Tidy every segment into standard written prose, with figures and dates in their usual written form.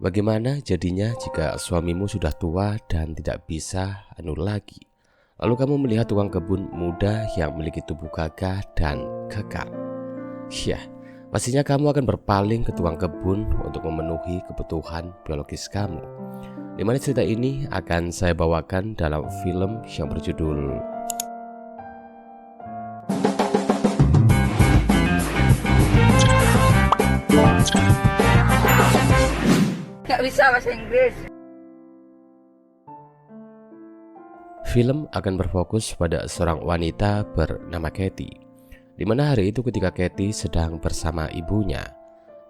Bagaimana jadinya jika suamimu sudah tua dan tidak bisa anu lagi? Lalu kamu melihat tukang kebun muda yang memiliki tubuh gagah dan kekar. Ya, pastinya kamu akan berpaling ke tukang kebun untuk memenuhi kebutuhan biologis kamu. Di mana cerita ini akan saya bawakan dalam film yang berjudul Gak bisa bahasa Inggris. Film akan berfokus pada seorang wanita bernama Kathy, di mana hari itu ketika Kathy sedang bersama ibunya,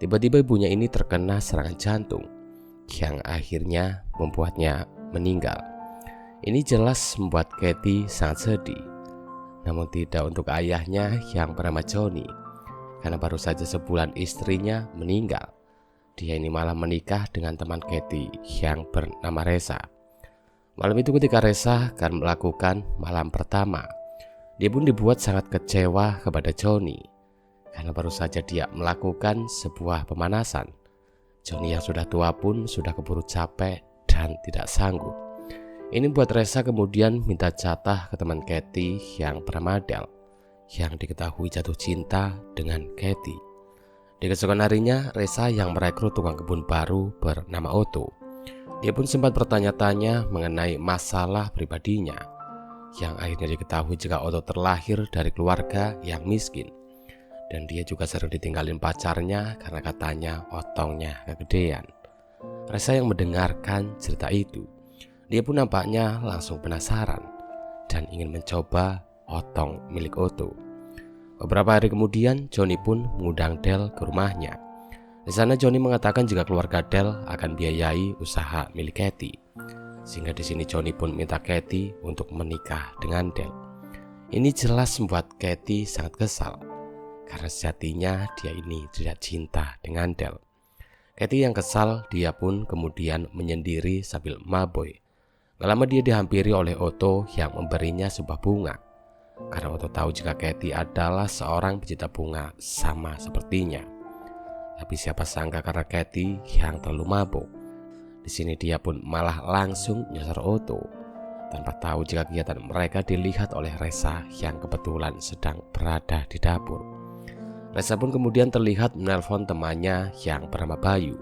tiba-tiba ibunya ini terkena serangan jantung yang akhirnya membuatnya meninggal. Ini jelas membuat Kathy sangat sedih, namun tidak untuk ayahnya yang bernama Johnny, karena baru saja sebulan istrinya meninggal. Dia ini malah menikah dengan teman Kathy yang bernama Reza. Malam itu ketika Reza akan melakukan malam pertama, dia pun dibuat sangat kecewa kepada Johnny, karena baru saja dia melakukan sebuah pemanasan. Johnny yang sudah tua pun sudah keburu capek dan tidak sanggup. Ini buat Reza kemudian minta jatah ke teman Kathy yang bernama Adele, yang diketahui jatuh cinta dengan Kathy. Di keesokan harinya, Reza yang merekrut tukang kebun baru bernama Otto. Dia pun sempat bertanya-tanya mengenai masalah pribadinya, yang akhirnya diketahui jika Otto terlahir dari keluarga yang miskin. Dan dia juga sering ditinggalin pacarnya karena katanya otongnya kegedean. Reza yang mendengarkan cerita itu, dia pun nampaknya langsung penasaran dan ingin mencoba otong milik Otto. Beberapa hari kemudian, Johnny pun mengundang Del ke rumahnya. Di sana Johnny mengatakan jika keluarga Del akan biayai usaha milik Kathy, sehingga di sini Johnny pun minta Kathy untuk menikah dengan Del. Ini jelas membuat Kathy sangat kesal, karena sejatinya dia ini tidak cinta dengan Del. Kathy yang kesal, dia pun kemudian menyendiri sambil maboy. Gak lama dia dihampiri oleh Otto yang memberinya sebuah bunga, karena Otto tahu jika Kathy adalah seorang pecinta bunga sama sepertinya. Tapi siapa sangka karena Kathy yang terlalu mabuk, di sini dia pun malah langsung nyasar Otto, tanpa tahu jika kegiatan mereka dilihat oleh Reza yang kebetulan sedang berada di dapur. Reza pun kemudian terlihat menelpon temannya yang bernama Bayu,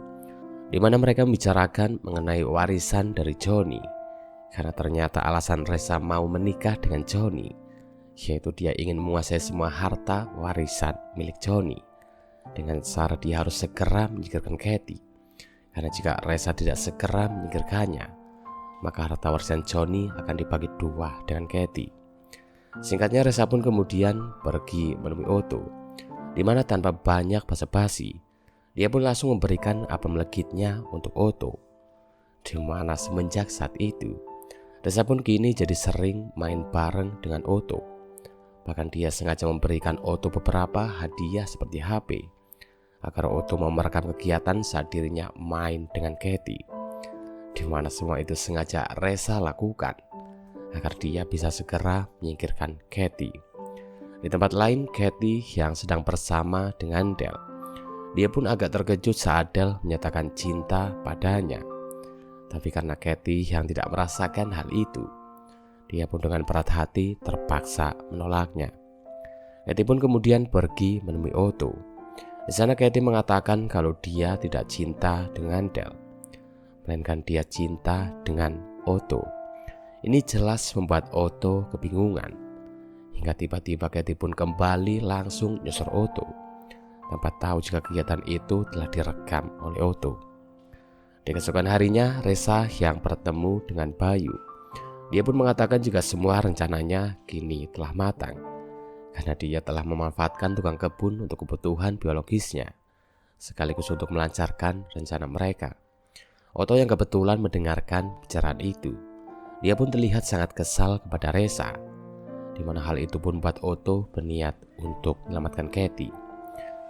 di mana mereka membicarakan mengenai warisan dari Johnny, karena ternyata alasan Reza mau menikah dengan Johnny yaitu dia ingin menguasai semua harta warisan milik Johnny, dengan syarat dia harus segera menyingkirkan Kathy, karena jika Reza tidak segera menyingkirkannya, maka harta warisan Johnny akan dibagi dua dengan Kathy. Singkatnya, Reza pun kemudian pergi menemui Otto, di mana tanpa banyak basa-basi dia pun langsung memberikan apel legitnya untuk Otto. Di mana semenjak saat itu Reza pun kini jadi sering main bareng dengan Otto. Bahkan dia sengaja memberikan Otto beberapa hadiah seperti HP, agar Otto mau merekam kegiatan saat dirinya main dengan Kathy. Di mana semua itu sengaja Reza lakukan, agar dia bisa segera menyingkirkan Kathy. Di tempat lain, Kathy yang sedang bersama dengan Del. Dia pun agak terkejut saat Del menyatakan cinta padanya. Tapi karena Kathy yang tidak merasakan hal itu, dia pun dengan berat hati terpaksa menolaknya. Kathy pun kemudian pergi menemui Otto. Di sana Kathy mengatakan kalau dia tidak cinta dengan Del, melainkan dia cinta dengan Otto. Ini jelas membuat Otto kebingungan, hingga tiba-tiba Kathy pun kembali langsung nyosor Otto, tanpa tahu jika kegiatan itu telah direkam oleh Otto. Di keesokan harinya, Reza yang bertemu dengan Bayu. Dia pun mengatakan jika semua rencananya kini telah matang, karena dia telah memanfaatkan tukang kebun untuk kebutuhan biologisnya, sekaligus untuk melancarkan rencana mereka. Otto yang kebetulan mendengarkan bicaraan itu, dia pun terlihat sangat kesal kepada Reza, di mana hal itu pun membuat Otto berniat untuk menyelamatkan Kathy.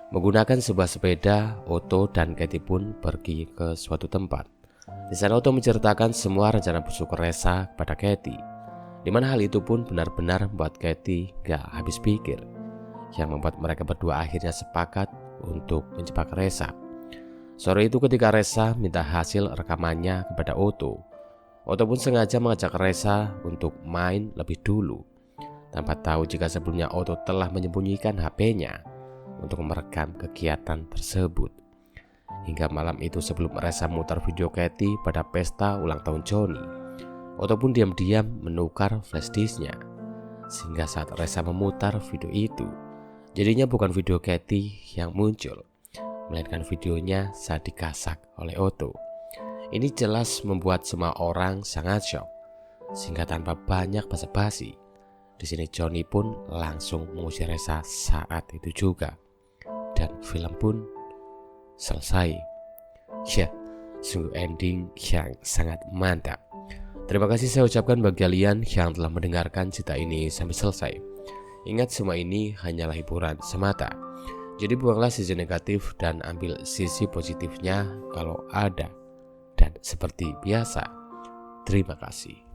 Menggunakan sebuah sepeda, Otto dan Kathy pun pergi ke suatu tempat. Di sana Otto menceritakan semua rencana busuk Reza kepada Kathy, di mana hal itu pun benar-benar membuat Kathy gak habis pikir, yang membuat mereka berdua akhirnya sepakat untuk menjebak Reza. Sore itu ketika Resa minta hasil rekamannya kepada Otto pun sengaja mengajak Resa untuk main lebih dulu, tanpa tahu jika sebelumnya Otto telah menyembunyikan HP-nya untuk merekam kegiatan tersebut. Hingga malam itu sebelum Resa mutar video Katy pada pesta ulang tahun Johnny, Otto pun diam-diam menukar flash disknya. Sehingga saat Resa memutar video itu, jadinya bukan video Katy yang muncul, melainkan videonya saat dikasak oleh Otto. Ini jelas membuat semua orang sangat shock, sehingga tanpa banyak basa-basi, di sini Johnny pun langsung mengusir Resa saat itu juga, dan film pun selesai. Ya, sungguh ending yang sangat mantap. Terima kasih saya ucapkan bagi kalian yang telah mendengarkan cerita ini sampai selesai. Ingat, semua ini hanyalah hiburan semata. Jadi buanglah sisi negatif dan ambil sisi positifnya kalau ada. Dan seperti biasa, terima kasih.